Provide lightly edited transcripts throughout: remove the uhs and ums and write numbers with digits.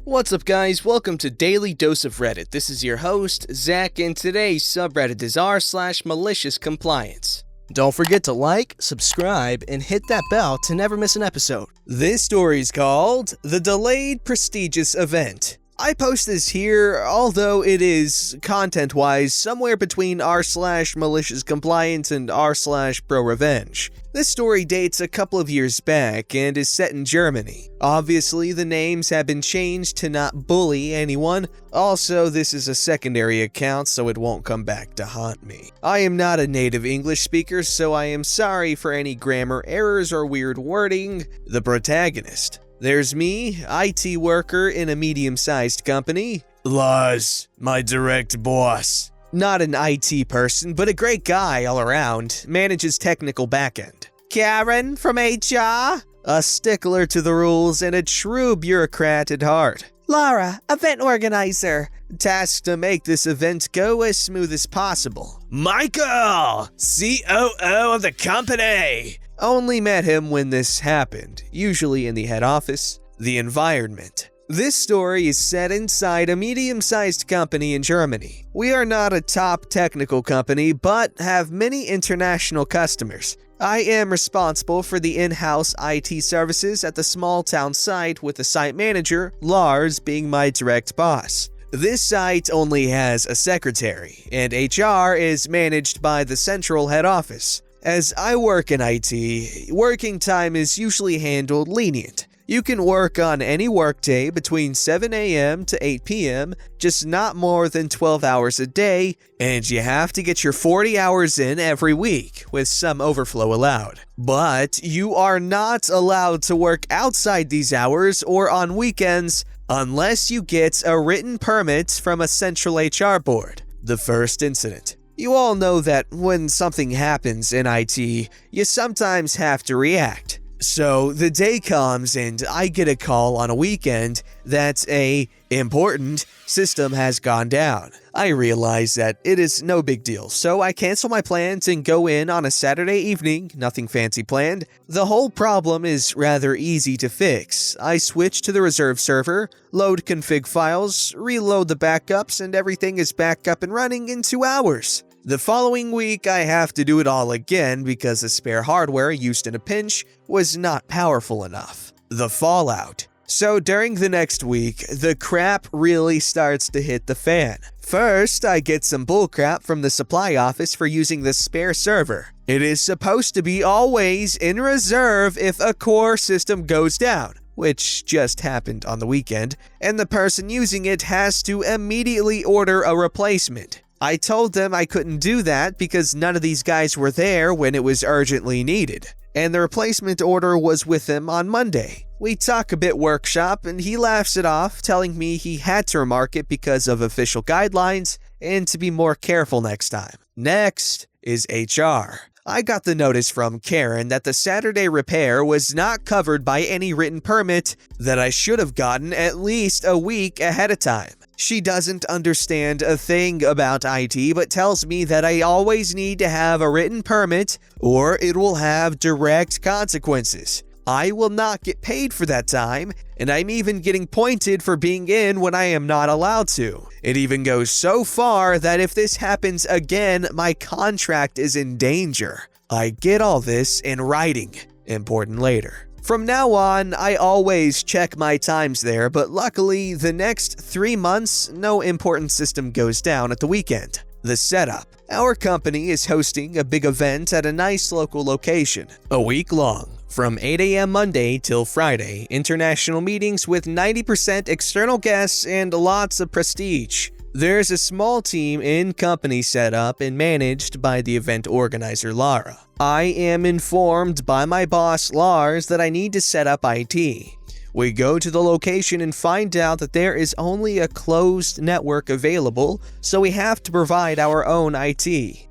What's up guys, welcome to Daily Dose of Reddit. This is your host, Zach, and today's subreddit is r/MaliciousCompliance. Don't forget to like, subscribe, and hit that bell to never miss an episode. This story is called The Delayed Prestigious Event. I post this here, although it is, content-wise, somewhere between r/MaliciousCompliance and r/ProRevenge. This story dates a couple of years back and is set in Germany. Obviously, the names have been changed to not bully anyone. Also, this is a secondary account, so it won't come back to haunt me. I am not a native English speaker, so I am sorry for any grammar errors or weird wording. The protagonist. There's me, IT worker in a medium-sized company. Lars, my direct boss. Not an IT person, but a great guy all around. Manages technical backend. Karen from HR. A stickler to the rules and a true bureaucrat at heart. Lara, event organizer. Tasked to make this event go as smooth as possible. Michael, COO of the company. Only met him when this happened, usually in the head office. The environment. This story is set inside a medium-sized company in Germany. We are not a top technical company, but have many international customers. I am responsible for the in-house IT services at the small-town site, with the site manager, Lars, being my direct boss. This site only has a secretary, and HR is managed by the central head office. As I work in IT, working time is usually handled lenient. You can work on any workday between 7 a.m. to 8 p.m., just not more than 12 hours a day, and you have to get your 40 hours in every week, with some overflow allowed. But you are not allowed to work outside these hours or on weekends unless you get a written permit from a central HR board. The first incident. You all know that when something happens in IT, you sometimes have to react. So the day comes and I get a call on a weekend that a important system has gone down. I realize that it is no big deal, so I cancel my plans and go in on a Saturday evening, nothing fancy planned. The whole problem is rather easy to fix. I switch to the reserve server, load config files, reload the backups, and everything is back up and running in 2 hours. The following week, I have to do it all again because the spare hardware used in a pinch was not powerful enough. The fallout. So during the next week, the crap really starts to hit the fan. First, I get some bullcrap from the supply office for using the spare server. It is supposed to be always in reserve if a core system goes down, which just happened on the weekend, and the person using it has to immediately order a replacement. I told them I couldn't do that because none of these guys were there when it was urgently needed, and the replacement order was with him on Monday. We talk a bit workshop and he laughs it off, telling me he had to remark it because of official guidelines and to be more careful next time. Next is HR. I got the notice from Karen that the Saturday repair was not covered by any written permit that I should have gotten at least a week ahead of time. She doesn't understand a thing about IT, but tells me that I always need to have a written permit or it will have direct consequences. I will not get paid for that time, and I'm even getting pointed for being in when I am not allowed to. It even goes so far that if this happens again, my contract is in danger. I get all this in writing. Important later. From now on, I always check my times there, but luckily, the next 3 months, no important system goes down at the weekend. The setup. Our company is hosting a big event at a nice local location, a week long. From 8 a.m. Monday till Friday, international meetings with 90% external guests and lots of prestige. There's a small team in company set up and managed by the event organizer Lara. I am informed by my boss Lars that I need to set up IT. We go to the location and find out that there is only a closed network available, so we have to provide our own IT.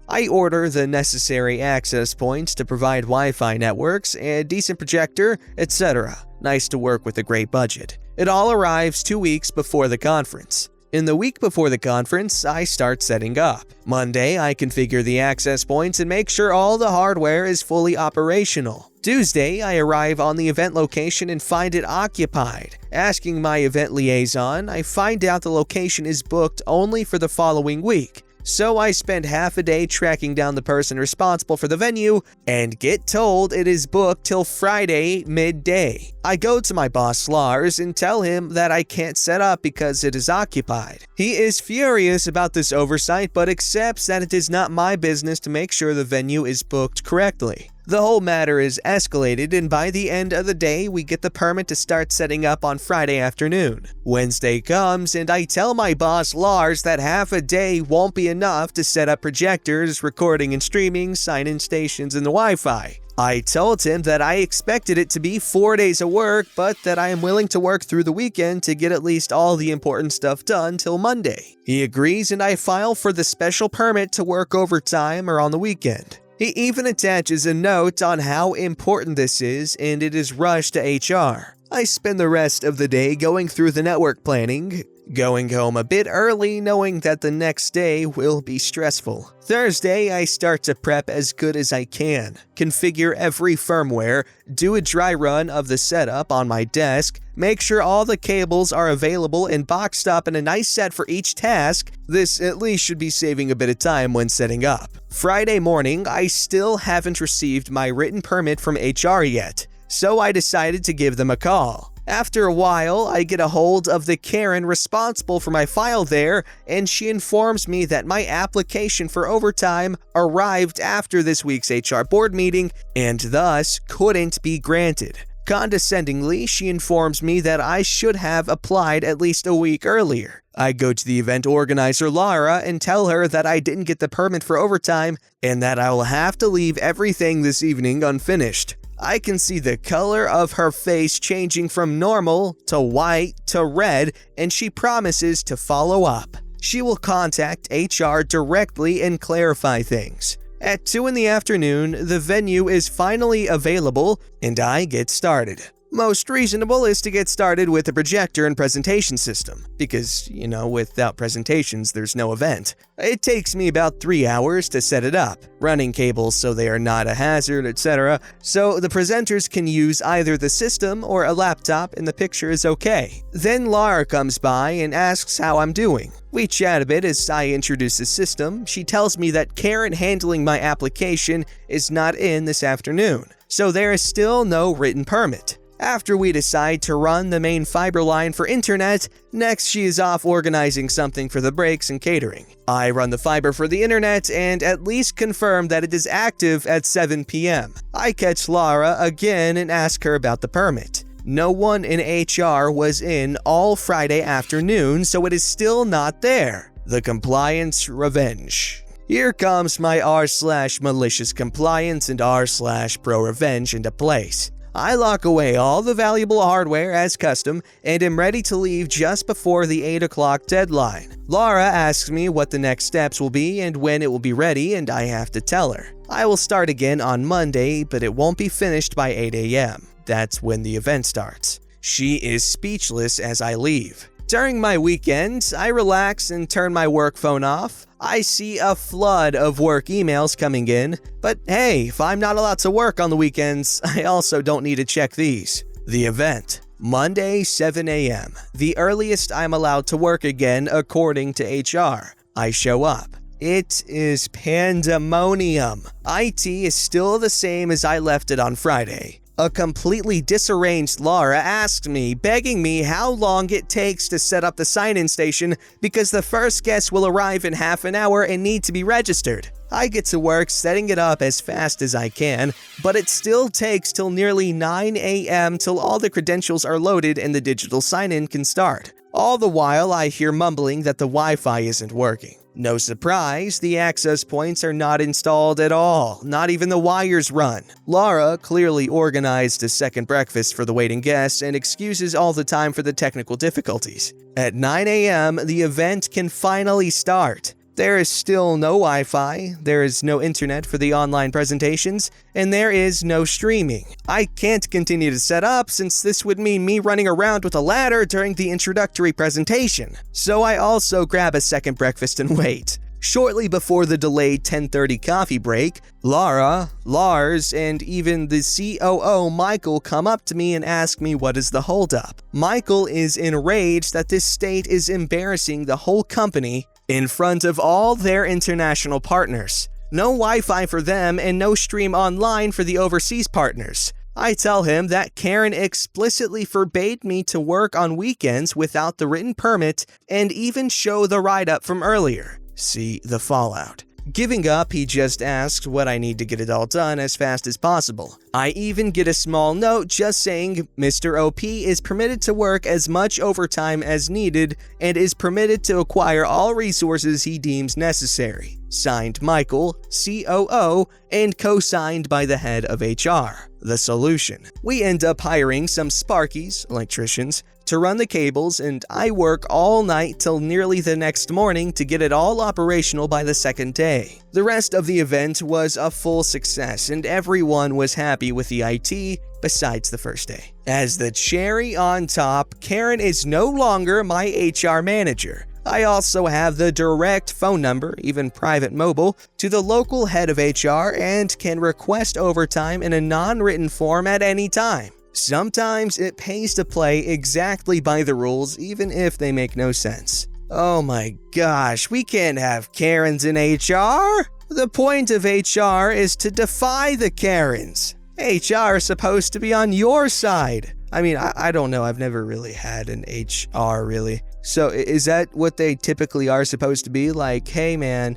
I order the necessary access points to provide Wi-Fi networks, a decent projector, etc. Nice to work with a great budget. It all arrives 2 weeks before the conference. In the week before the conference, I start setting up. Monday, I configure the access points and make sure all the hardware is fully operational. Tuesday, I arrive on the event location and find it occupied. Asking my event liaison, I find out the location is booked only for the following week. So I spend half a day tracking down the person responsible for the venue and get told it is booked till Friday midday. I go to my boss Lars and tell him that I can't set up because it is occupied. He is furious about this oversight but accepts that it is not my business to make sure the venue is booked correctly. The whole matter is escalated, and by the end of the day, we get the permit to start setting up on Friday afternoon. Wednesday comes, and I tell my boss Lars that half a day won't be enough to set up projectors, recording and streaming, sign-in stations, and the Wi-Fi. I told him that I expected it to be 4 days of work, but that I am willing to work through the weekend to get at least all the important stuff done till Monday. He agrees, and I file for the special permit to work overtime or on the weekend. He even attaches a note on how important this is, and it is rushed to HR. I spend the rest of the day going through the network planning, going home a bit early knowing that the next day will be stressful. Thursday, I start to prep as good as I can, configure every firmware, do a dry run of the setup on my desk, make sure all the cables are available and boxed up in a nice set for each task. This at least should be saving a bit of time when setting up. Friday morning, I still haven't received my written permit from HR yet, so I decided to give them a call. After a while, I get a hold of the Karen responsible for my file there, and she informs me that my application for overtime arrived after this week's HR board meeting and thus couldn't be granted. Condescendingly, she informs me that I should have applied at least a week earlier. I go to the event organizer Lara and tell her that I didn't get the permit for overtime and that I will have to leave everything this evening unfinished. I can see the color of her face changing from normal to white to red, and she promises to follow up. She will contact HR directly and clarify things. At 2 in the afternoon, the venue is finally available, and I get started. Most reasonable is to get started with the projector and presentation system, because, without presentations, there's no event. It takes me about 3 hours to set it up, running cables so they are not a hazard, etc., so the presenters can use either the system or a laptop and the picture is okay. Then Lara comes by and asks how I'm doing. We chat a bit as I introduce the system. She tells me that Karen handling my application is not in this afternoon, so there is still no written permit. After we decide to run the main fiber line for internet, next she is off organizing something for the breaks and catering. I run the fiber for the internet and at least confirm that it is active at 7 p.m. I catch Lara again and ask her about the permit. No one in HR was in all Friday afternoon, so it is still not there. The compliance revenge. Here comes my r/MaliciousCompliance and r/ProRevenge into place. I lock away all the valuable hardware as custom and am ready to leave just before the 8 o'clock deadline. Lara asks me what the next steps will be and when it will be ready, and I have to tell her. I will start again on Monday, but it won't be finished by 8 a.m. That's when the event starts. She is speechless as I leave. During my weekends, I relax and turn my work phone off. I see a flood of work emails coming in, but hey, if I'm not allowed to work on the weekends, I also don't need to check these. The event. Monday, 7 a.m. The earliest I'm allowed to work again according to HR. I show up. It is pandemonium. IT is still the same as I left it on Friday. A completely disarranged Lara asked me, begging me how long it takes to set up the sign-in station because the first guest will arrive in half an hour and need to be registered. I get to work setting it up as fast as I can, but it still takes till nearly 9 a.m. till all the credentials are loaded and the digital sign-in can start. All the while, I hear mumbling that the Wi-Fi isn't working. No surprise, the access points are not installed at all, not even the wires run. Lara clearly organized a second breakfast for the waiting guests and excuses all the time for the technical difficulties. At 9 a.m., the event can finally start. There is still no Wi-Fi, there is no internet for the online presentations, and there is no streaming. I can't continue to set up since this would mean me running around with a ladder during the introductory presentation. So I also grab a second breakfast and wait. Shortly before the delayed 10:30 coffee break, Laura, Lars, and even the COO Michael come up to me and ask me what is the holdup. Michael is enraged that this state is embarrassing the whole company in front of all their international partners. No Wi-Fi for them and no stream online for the overseas partners. I tell him that Karen explicitly forbade me to work on weekends without the written permit and even show the write-up from earlier. See the fallout. Giving up, he just asks what I need to get it all done as fast as possible. I even get a small note just saying Mr. OP is permitted to work as much overtime as needed and is permitted to acquire all resources he deems necessary. Signed Michael, COO, and co-signed by the head of HR. The solution. We end up hiring some Sparkies, electricians, to run the cables, and I work all night till nearly the next morning to get it all operational by the second day. The rest of the event was a full success, and everyone was happy with the IT, besides the first day. As the cherry on top, Karen is no longer my HR manager. I also have the direct phone number, even private mobile, to the local head of HR and can request overtime in a non-written form at any time. Sometimes it pays to play exactly by the rules, even if they make no sense. Oh my gosh, we can't have Karens in HR. The point of HR is to defy the Karens. HR is supposed to be on your side. I mean, I don't know. I've never really had an HR, really. So is that what they typically are supposed to be? Like, hey man,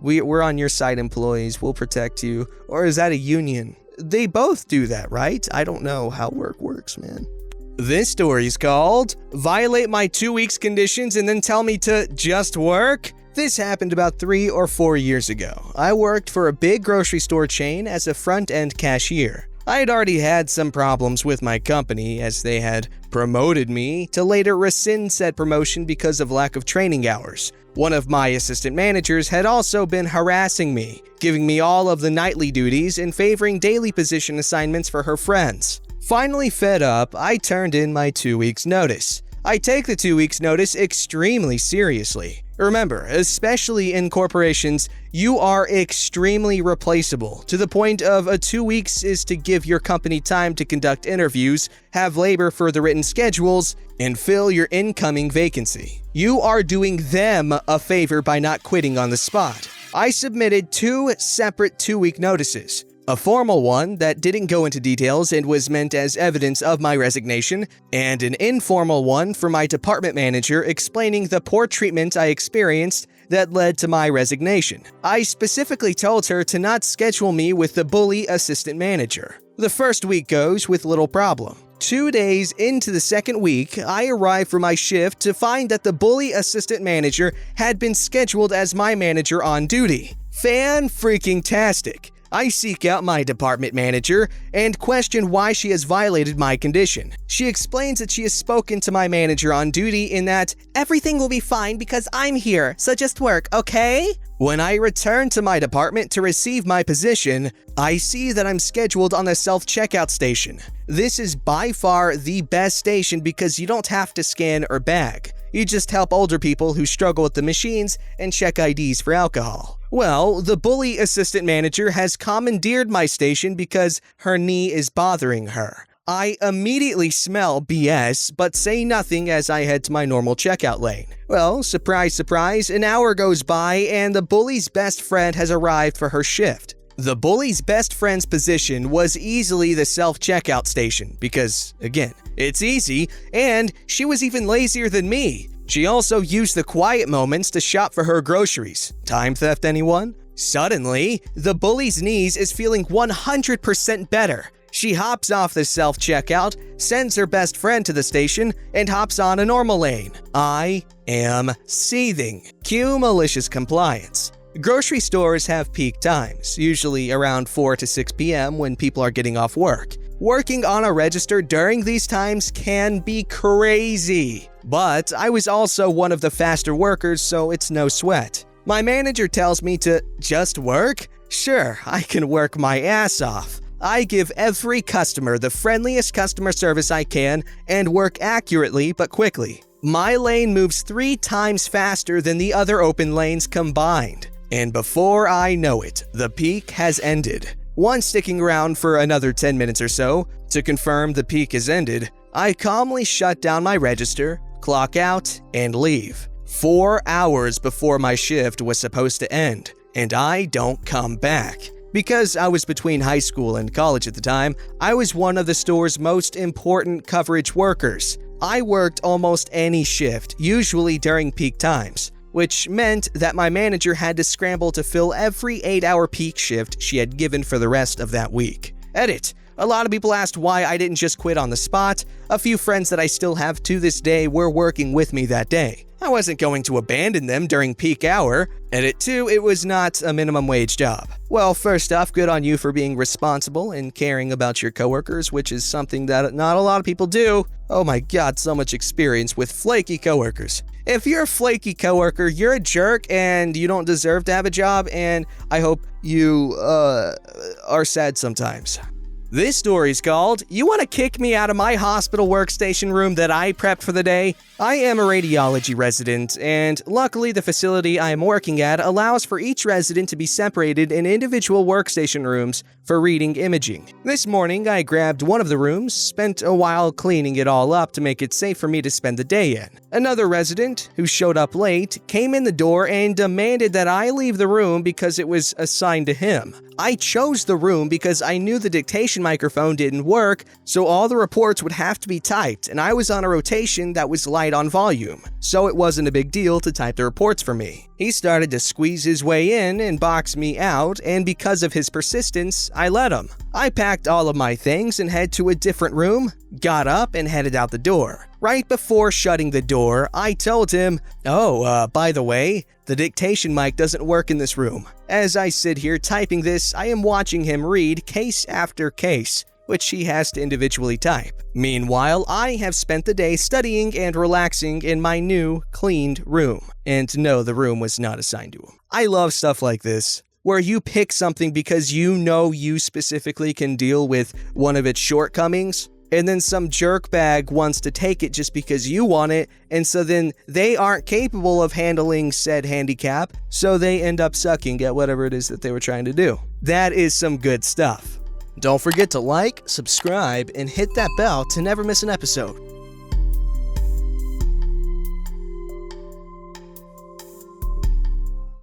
we're on your side employees, we'll protect you. Or is that a union? They both do that, right? I don't know how work works, man. This story's called Violate My 2 weeks conditions and then tell me to just work? This happened about 3 or 4 years ago. I worked for a big grocery store chain as a front-end cashier. I had already had some problems with my company as they had promoted me to later rescind said promotion because of lack of training hours. One of my assistant managers had also been harassing me, giving me all of the nightly duties and favoring daily position assignments for her friends. Finally fed up, I turned in my 2 weeks notice. I take the 2 weeks notice extremely seriously. Remember, especially in corporations, you are extremely replaceable, to the point of a 2 weeks is to give your company time to conduct interviews, have labor for the written schedules, and fill your incoming vacancy. You are doing them a favor by not quitting on the spot. I submitted 2 separate 2-week notices. A formal one that didn't go into details and was meant as evidence of my resignation, and an informal one for my department manager explaining the poor treatment I experienced that led to my resignation. I specifically told her to not schedule me with the bully assistant manager. The first week goes with little problem. 2 days into the second week, I arrived for my shift to find that the bully assistant manager had been scheduled as my manager on duty. Fan-freaking-tastic. I seek out my department manager and question why she has violated my condition. She explains that she has spoken to my manager on duty in that, everything will be fine because I'm here, so just work, okay? When I return to my department to receive my position, I see that I'm scheduled on the self-checkout station. This is by far the best station because you don't have to scan or bag. You just help older people who struggle with the machines and check IDs for alcohol. Well, the bully assistant manager has commandeered my station because her knee is bothering her. I immediately smell BS, but say nothing as I head to my normal checkout lane. Well, surprise, surprise, an hour goes by and the bully's best friend has arrived for her shift. The bully's best friend's position was easily the self-checkout station because, again, it's easy, and she was even lazier than me. She also used the quiet moments to shop for her groceries. Time theft, anyone? Suddenly, the bully's knees is feeling 100% better. She hops off the self-checkout, sends her best friend to the station, and hops on a normal lane. I am seething. Cue malicious compliance. Grocery stores have peak times, usually around 4 to 6 p.m. when people are getting off work. Working on a register during these times can be crazy. But I was also one of the faster workers, so it's no sweat. My manager tells me to just work? Sure, I can work my ass off. I give every customer the friendliest customer service I can and work accurately but quickly. My lane moves 3 times faster than the other open lanes combined. And before I know it, the peak has ended. Once sticking around for another 10 minutes or so to confirm the peak has ended, I calmly shut down my register, clock out, and leave. 4 hours before my shift was supposed to end, and I don't come back. Because I was between high school and college at the time, I was one of the store's most important coverage workers. I worked almost any shift, usually during peak times, which meant that my manager had to scramble to fill every 8-hour peak shift she had given for the rest of that week. Edit. A lot of people asked why I didn't just quit on the spot. A few friends that I still have to this day were working with me that day. I wasn't going to abandon them during peak hour. Edit 2, it was not a minimum wage job. Well, first off, good on you for being responsible and caring about your coworkers, which is something that not a lot of people do. Oh my god, so much experience with flaky coworkers. If you're a flaky coworker, you're a jerk and you don't deserve to have a job, and I hope you are sad sometimes. This story is called, "You Want to Kick Me Out of My Hospital Workstation Room That I Prepped for the Day?" I am a radiology resident, and luckily the facility I am working at allows for each resident to be separated in individual workstation rooms for reading imaging. This morning, I grabbed one of the rooms, spent a while cleaning it all up to make it safe for me to spend the day in. Another resident, who showed up late, came in the door and demanded that I leave the room because it was assigned to him. I chose the room because I knew the dictation microphone didn't work, so all the reports would have to be typed, and I was on a rotation that was light on volume, so it wasn't a big deal to type the reports for me. He started to squeeze his way in and box me out, and because of his persistence, I let him. I packed all of my things and headed to a different room, got up, and headed out the door. Right before shutting the door, I told him, by the way, the dictation mic doesn't work in this room. As I sit here typing this, I am watching him read case after case, which he has to individually type. Meanwhile, I have spent the day studying and relaxing in my new, cleaned room. And no, the room was not assigned to him. I love stuff like this, where you pick something because you know you specifically can deal with one of its shortcomings, and then some jerkbag wants to take it just because you want it, and so then they aren't capable of handling said handicap, so they end up sucking at whatever it is that they were trying to do. That is some good stuff. Don't forget to like, subscribe, and hit that bell to never miss an episode.